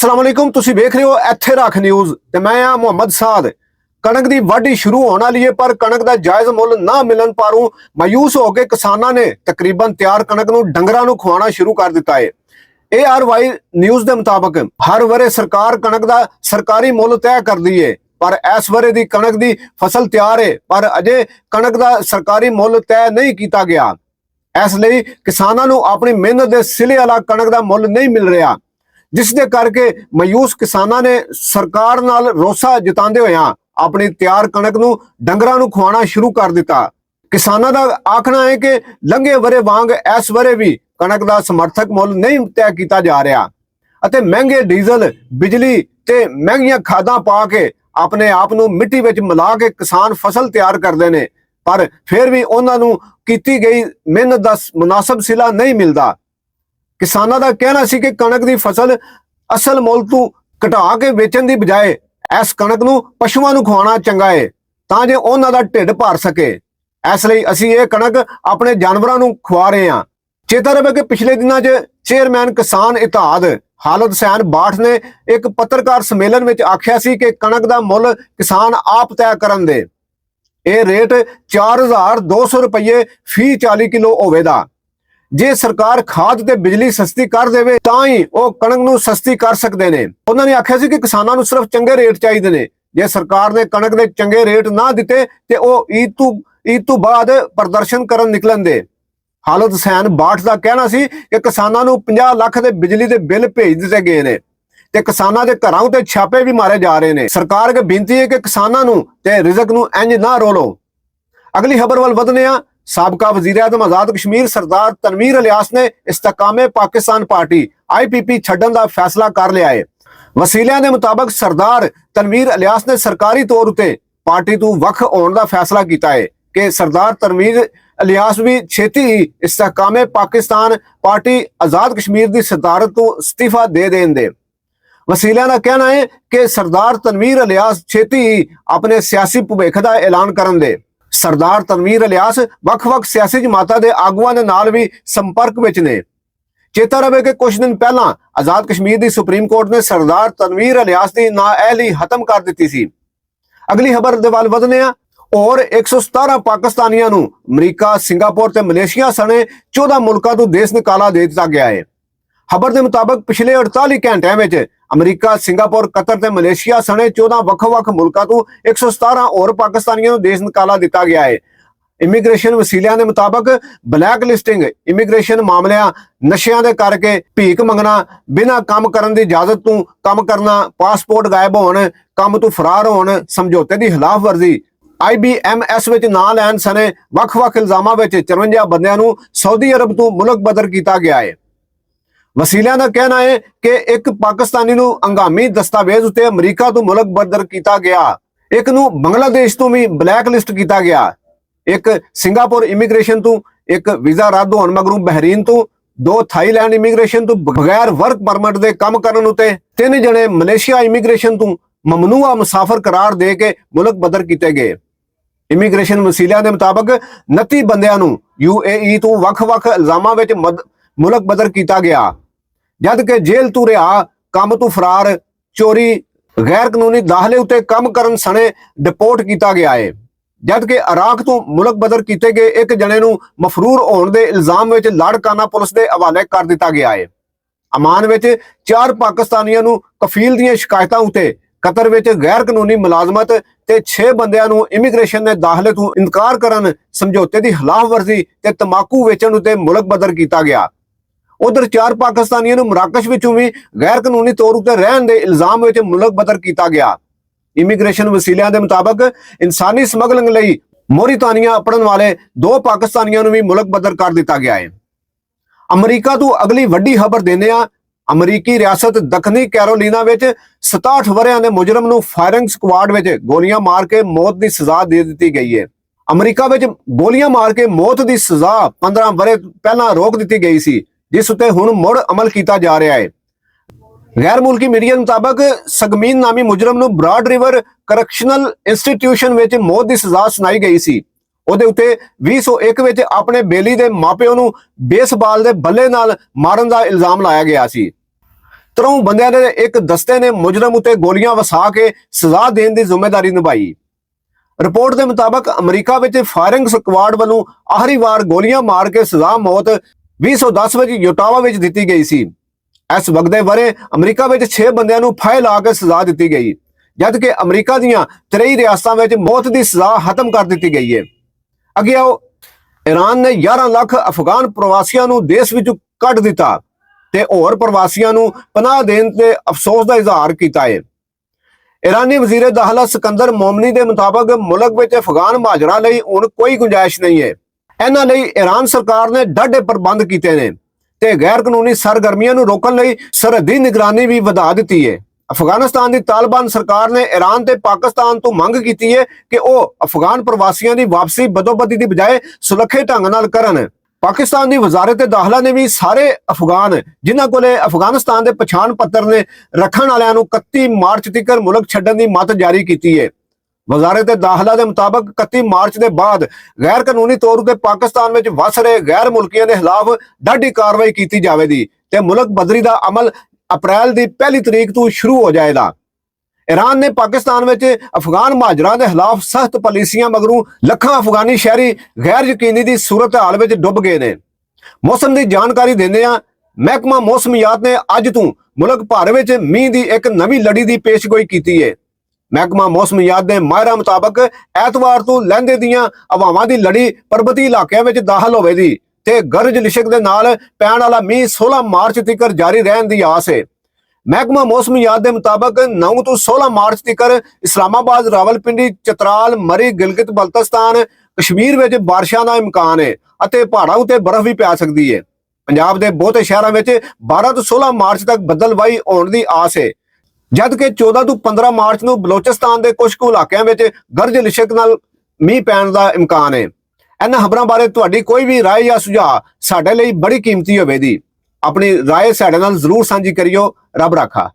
अस्सलामुअलैकुम तुसी वेख रहे हो इत्थे रख न्यूज़ ते मैं आ मुहम्मद साद। कणक की वाढी शुरू होने वाली है पर कणक का जायज़ मुल ना मिलन पारों मायूस होकर किसानों ने तकरीबन तैयार कणक नूं डंगरां नूं खवाना शुरू कर दिता है। ARY न्यूज़ के मुताबिक हर वरे सरकार कणक का सरकारी मुल तय करती है पर इस वरे की कणक की फसल तैयार है पर अजे कणक का सरकारी मुल तय नहीं किया गया। इसलिए किसानों नूं अपनी मेहनत के सिले वाला कणक का मुल नहीं मिल रहा, जिस दे करके मायूस किसानों ने सरकार नाल रोसा जताते हुए अपनी तैयार कणक नूं डंगरां नूं खवाना शुरू कर दिता। किसानों का आखना है कि लंघे वरे वांग इस वरे भी कणक का समर्थक मुल नहीं तय किया जा रहा अते महंगे डीजल बिजली ते महंगिया खादां पा के अपने आप नूं मिट्टी विच मिला के किसान फसल तैयार करते हैं पर फिर भी उन्हां नूं कीती गई मेहनत का मुनासिब सिला नहीं मिलता। किसानों का कहना सी कि कणक की फसल असल मुल तू घटा के वेचण की बजाय इस कणक नूं पशुओं नूं खवाना चंगा है तां जे उन्हां दा ढिड भर सके। इसलिए असीं ये कणक अपने जानवरां नूं खवा रहे हां। चेता रहे कि पिछले दिनों च चेयरमैन किसान इत्तेहाद हालत हुसैन बाठ ने एक पत्रकार सम्मेलन में आख्या सी कि कणक का मुल किसान आप तय करन दे। ये रेट 4200 रुपये फी 40 किलो होवेगा। जे सरकार खाद ते बिजली सस्ती कर देवे तां ही वो कणक नूं सस्ती कर सकते हैं। उन्होंने आख्या सी कि किसानों नूं सिर्फ चंगे रेट चाहिए ने। जे सरकार ने कणक के चंगे रेट ना दिते ते वो ईद तो बाद प्रदर्शन करन निकलन दे। हालत हुसैन बाठ का कहना सी कि किसानों नूं 50 लाख के बिजली के बिल भेज दिते गए ने ते किसानों के घरों ते छापे भी मारे जा रहे हैं। सरकार के बेनती है कि किसानों नूं ते रिजक नूं इंज ना रोलो। अगली खबर वाल वधने आ। साबका वज़ीर-ए-आज़म आजाद कश्मीर सरदार तनवीर इलियास ने इस्तकामे पाकिस्तान पार्टी IPP छड्डण का फैसला कर लिया है। वसीलियां के मुताबिक सरदार तनवीर इलियास ने सरकारी तौर उत्ते पार्टी तो वख होने का फैसला किया है कि सरदार तनवीर इलियास भी छेती ही इस्तकामे पाकिस्तान पार्टी आजाद कश्मीर की सदारत तो इस्तीफा दे देन दे। वसीलियां का कहना है कि सरदार तनवीर इलियास छेती ही अपने सियासी भविख का ऐलान करन दे। सरदार तनवीर इलियास वख-वख सियासी जमातां दे आगुआं दे नाल भी संपर्क विच ने। चेता रहे कि कुछ दिन पहला आजाद कश्मीर की सुप्रीम कोर्ट ने सरदार तनवीर इलियास की नाअहली खत्म कर दी थी। अगली खबर दे वाल वधने आ। और 117 पाकिस्तानियों नूं अमरीका सिंगापुर ते मलेशिया सने 14 मुल्कां तो देश निकाला दे दिता गया है। खबर के मुताबिक पिछले 48 घंटिया में अमरीका सिंगापुर कतर ते मलेशिया सने 14 वख-वख मुल्कां तो 117 और पाकिस्तानियों को देश निकाला दिता गया है। इमीग्रेशन वसीलियां के मुताबिक ब्लैक लिस्टिंग इमीग्रेशन मामलियां नशियां दे करके भीख मंगना बिना काम करन दी इजाजत तो काम करना पासपोर्ट गायब होने काम तो फरार होने समझौते की खिलाफ वर्जी IBMS विच ना लैन सने वख-वख इल्जामां विच 54 बंदियां नूं सऊदी अरब तो मुल्क बदर किया गया है। वसीलियां का कहना है कि एक पाकिस्तानी नूं अंगामी दस्तावेज उत्ते अमरीका तो मुल्क बदर किया गया, एक नूं बांग्लादेश तो भी ब्लैक लिस्ट किया गया, एक सिंगापुर इमीग्रेशन तो, एक वीजा रद्द होने मगरों बहरीन तो, 2 थाईलैंड इमीग्रेशन तो बगैर वर्क परमिट के काम करन उत्ते, 3 जने मलेशिया इमीग्रेशन तो ममनूआ मुसाफर करार दे के मुल्क बदर किए गए। इमीग्रेशन वसीलियां के मुताबिक 29 बंदियां नूं UAE तो वख-वख इल्जामां विच मुल्क बदर किया गया, जबकि जेल तो रिहा, काम तो फरार, चोरी, गैर कानूनी दाखले उत्ते काम करन सने डिपोर्ट किया गया है। जबकि इराक तो मुल्क बदर किए गए एक जने नूं मफरूर होने के इल्जाम विच लाड़काना पुलिस के हवाले कर दिता गया है। अमान विच 4 पाकिस्तानियों नूं कफील दीआं शिकायतां उत्ते कतर विच गैर कानूनी मुलाजमत ते 6 बंदियां नूं इमीग्रेशन ने दाखले तो इनकार करन समझौते की खिलाफ वर्जी ते तंबाकू वेचण उत्ते मुल्क बदर किया गया। उधर 4 पाकिस्तानियों नूं मराकश विचों भी गैर कानूनी तौर उत्ते रहण दे इल्जाम विच मुल्क बदर किया गया। इमीग्रेशन वसीलियां के मुताबिक इंसानी समगलिंग लई मोरितानिया अपड़न वाले 2 पाकिस्तानियों नूं भी मुल्क बदर कर दिता गया है। अमरीका तो अगली वड्डी खबर देने आ। अमरीकी रियासत दखनी कैरोलीना विच 67 वरियां दे मुजरम नूं फायरिंग स्क्वाड विच गोलियां मार के मौत की सजा दे दी गई है। अमरीका विच गोलियां मार के मौत की सजा 15 वरे पहला रोक दी गई सी, जिस उत्ते हुण मुड़ अमल किया जा रहा है। गैर मुल्की मीडिया के मुताबिक सगमीन नामी मुजरम नूं ब्रॉड रिवर करैक्शनल इंस्टीट्यूशन विच मौत की सजा सुनाई गई सी। ਉਹਦੇ ਉੱਤੇ 2001 ਵਿੱਚ ਆਪਣੇ ਬੇਲੀ ਦੇ ਮਾਪਿਆਂ ਨੂੰ ਬੇਸਬਾਲ ਦੇ ਬੱਲੇ ਨਾਲ ਮਾਰਨ ਦਾ ਇਲਜ਼ਾਮ ਲਾਇਆ ਗਿਆ ਸੀ। 3 ਬੰਦਿਆਂ ਦੇ ਇੱਕ ਦਸਤੇ ਨੇ ਮੁਜਰਮ ਉਤੇ ਗੋਲੀਆਂ ਵਸਾ ਕੇ ਸਜ਼ਾ ਦੇਣ ਦੀ ਜ਼ਿੰਮੇਵਾਰੀ ਨਿਭਾਈ। ਰਿਪੋਰਟ ਦੇ ਮੁਤਾਬਕ ਅਮਰੀਕਾ ਵਿੱਚ ਫਾਇਰਿੰਗ ਸਕੁਆਡ ਵੱਲੋਂ ਆਖਰੀ ਵਾਰ ਗੋਲੀਆਂ ਮਾਰ ਕੇ ਸਜ਼ਾ ਮੌਤ 2010 ਵਿੱਚ ਯੋਟਾਵਾ ਵਿੱਚ ਦਿੱਤੀ ਗਈ ਸੀ। ਇਸ ਵਕਤ ਵਰੇ ਅਮਰੀਕਾ ਵਿੱਚ 6 ਬੰਦਿਆਂ ਨੂੰ ਫਾਹੇ ਲਾ ਕੇ ਸਜ਼ਾ ਦਿੱਤੀ ਗਈ, ਜਦਕਿ ਅਮਰੀਕਾ ਦੀਆਂ 23 ਰਿਆਸਤਾਂ ਵਿੱਚ ਮੌਤ ਦੀ ਸਜ਼ਾ ਖਤਮ ਕਰ ਦਿੱਤੀ ਗਈ ਹੈ। ਅੱਗੇ ਆਓ, ਈਰਾਨ ਨੇ 11 ਲੱਖ ਅਫਗਾਨ ਪ੍ਰਵਾਸੀਆਂ ਨੂੰ ਦੇਸ਼ ਵਿੱਚੋਂ ਕੱਢ ਦਿੱਤਾ ਤੇ ਹੋਰ ਪ੍ਰਵਾਸੀਆਂ ਨੂੰ ਪਨਾਹ ਦੇਣ ਤੇ ਅਫਸੋਸ ਦਾ ਇਜ਼ਹਾਰ ਕੀਤਾ ਹੈ। ਈਰਾਨੀ ਵਜ਼ੀਰ ਦਾਖਲਾ ਸਿਕੰਦਰ ਮੋਮਨੀ ਦੇ ਮੁਤਾਬਕ ਮੁਲਕ ਵਿੱਚ ਅਫਗਾਨ ਮਹਾਜਰਾਂ ਲਈ ਹੁਣ ਕੋਈ ਗੁੰਜਾਇਸ਼ ਨਹੀਂ ਹੈ। ਇਹਨਾਂ ਲਈ ਈਰਾਨ ਸਰਕਾਰ ਨੇ ਡਾਢੇ ਪ੍ਰਬੰਧ ਕੀਤੇ ਨੇ ਤੇ ਗੈਰ ਕਾਨੂੰਨੀ ਸਰਗਰਮੀਆਂ ਨੂੰ ਰੋਕਣ ਲਈ ਸਰਹੱਦੀ ਨਿਗਰਾਨੀ ਵੀ ਵਧਾ ਦਿੱਤੀ ਹੈ। ਅਫਗਾਨਿਸਤਾਨ ਦੀ ਤਾਲਿਬਾਨ ਸਰਕਾਰ ਨੇ ਈਰਾਨ ਤੇ ਪਾਕਿਸਤਾਨ ਤੋਂ ਮੰਗ ਕੀਤੀ ਹੈ ਕਿ ਉਹ ਅਫਗਾਨ ਪ੍ਰਵਾਸੀਆਂ ਦੀ ਵਾਪਸੀ ਬਦੋਬਦੀ ਦੀ ਬਜਾਏ ਸੁਲੱਖੇ ਢੰਗ ਨਾਲ ਕਰਨ। ਪਾਕਿਸਤਾਨ ਦੀ ਵਜ਼ਾਰਤ ਦਾਖਲਾ ਨੇ ਵੀ ਸਾਰੇ ਅਫਗਾਨ ਜਿਨ੍ਹਾਂ ਕੋਲੇ ਅਫਗਾਨਿਸਤਾਨ ਦੇ ਪਛਾਣ ਪੱਤਰ ਨੇ ਰੱਖਣ ਵਾਲਿਆਂ ਨੂੰ 31 ਮਾਰਚ ਤੱਕ ਮੁਲਕ ਛੱਡਣ ਦੀ ਮੱਤ ਜਾਰੀ ਕੀਤੀ ਹੈ। ਵਜ਼ਾਰਤ ਦਾਖਲਾ ਦੇ ਮੁਤਾਬਕ 31 ਮਾਰਚ ਦੇ ਬਾਅਦ ਗੈਰ ਕਾਨੂੰਨੀ ਤੌਰ ਉਤੇ ਪਾਕਿਸਤਾਨ ਵਿੱਚ ਵਸ ਰਹੇ ਗੈਰ ਮੁਲਕੀਆਂ ਦੇ ਖਿਲਾਫ ਡਾਢੀ ਕਾਰਵਾਈ ਕੀਤੀ ਜਾਵੇਗੀ ਤੇ ਮੁਲਕ ਬਦਲੀ ਦਾ ਅਮਲ ਅਪ੍ਰੈਲ ਦੀ 1 ਤਰੀਕ ਤੋਂ ਸ਼ੁਰੂ ਹੋ ਜਾਏਗਾ। ਈਰਾਨ ਨੇ ਪਾਕਿਸਤਾਨ ਵਿੱਚ ਅਫਗਾਨ ਮਹਾਜਰਾਂ ਦੇ ਖਿਲਾਫ ਸਖਤ ਪਾਲਿਸੀਆਂ ਮਗਰੋਂ ਲੱਖਾਂ ਅਫਗਾਨੀ ਸ਼ਹਿਰੀ ਗੈਰ ਯਕੀਨੀ ਦੀ ਸੂਰਤ ਹਾਲ ਵਿੱਚ ਡੁੱਬ ਗਏ ਨੇ। ਮੌਸਮ ਦੀ ਜਾਣਕਾਰੀ ਦਿੰਦੇ ਆ, ਮਹਿਕਮਾ ਮੌਸਮੀਆਤ ਨੇ ਅੱਜ ਤੋਂ ਮੁਲਕ ਭਰ ਵਿੱਚ ਮੀਂਹ ਦੀ ਇੱਕ ਨਵੀਂ ਲੜੀ ਦੀ ਪੇਸ਼ਗੋਈ ਕੀਤੀ ਹੈ। ਮਹਿਕਮਾ ਮੌਸਮੀਆਤ ਦੇ ਮਾਹਿਰਾਂ ਮੁਤਾਬਕ ਐਤਵਾਰ ਤੋਂ ਲਹਿੰਦੇ ਦੀਆਂ ਹਵਾਵਾਂ ਦੀ ਲੜੀ ਪਰਬਤੀ ਇਲਾਕਿਆਂ ਵਿੱਚ ਦਾਖਲ ਹੋਵੇਗੀ ਤੇ ਗਰਜ ਲਿਸ਼ਕ ਦੇ ਨਾਲ ਪੈਣ ਵਾਲਾ ਮੀਂਹ 16 ਮਾਰਚ ਤੱਕ ਜਾਰੀ ਰਹਿਣ ਦੀ ਆਸ ਹੈ। ਮਹਿਕਮਾ ਮੌਸਮੀਆਤ ਦੇ ਮੁਤਾਬਕ 9 ਤੋਂ 16 ਮਾਰਚ ਤੱਕ ਇਸਲਾਮਾਬਾਦ, ਰਾਵਲਪਿੰਡੀ, ਚਤਰਾਲ, ਮਰੀ, ਗਿਲਗਿਤ ਬਲਤਿਸਤਾਨ, ਕਸ਼ਮੀਰ ਵਿੱਚ ਬਾਰਿਸ਼ਾਂ ਦਾ ਇਮਕਾਨ ਹੈ ਅਤੇ ਪਹਾੜਾਂ ਉੱਤੇ ਬਰਫ਼ ਵੀ ਪੈ ਸਕਦੀ ਹੈ। ਪੰਜਾਬ ਦੇ ਬਹੁਤੇ ਸ਼ਹਿਰਾਂ ਵਿੱਚ 12 ਤੋਂ 16 ਮਾਰਚ ਤੱਕ ਬੱਦਲਬਾਈ ਹੋਣ ਦੀ ਆਸ ਹੈ, ਜਦਕਿ 14 ਤੋਂ 15 ਮਾਰਚ ਨੂੰ ਬਲੋਚਿਸਤਾਨ ਦੇ ਕੁਝ ਕੁ ਇਲਾਕਿਆਂ ਵਿੱਚ ਗਰਜ ਲਿਸ਼ਕ ਨਾਲ ਮੀਂਹ ਪੈਣ ਦਾ ਇਮਕਾਨ ਹੈ। ਇਹਨਾਂ ਖਬਰਾਂ ਬਾਰੇ ਤੁਹਾਡੀ ਕੋਈ ਵੀ ਰਾਏ ਜਾਂ ਸੁਝਾਅ ਸਾਡੇ ਲਈ ਬੜੀ ਕੀਮਤੀ ਹੋਵੇਗੀ। ਆਪਣੀ ਰਾਏ ਸਾਡੇ ਨਾਲ ਜ਼ਰੂਰ ਸਾਂਝੀ ਕਰਿਓ। ਰੱਬ ਰਾਖਾ।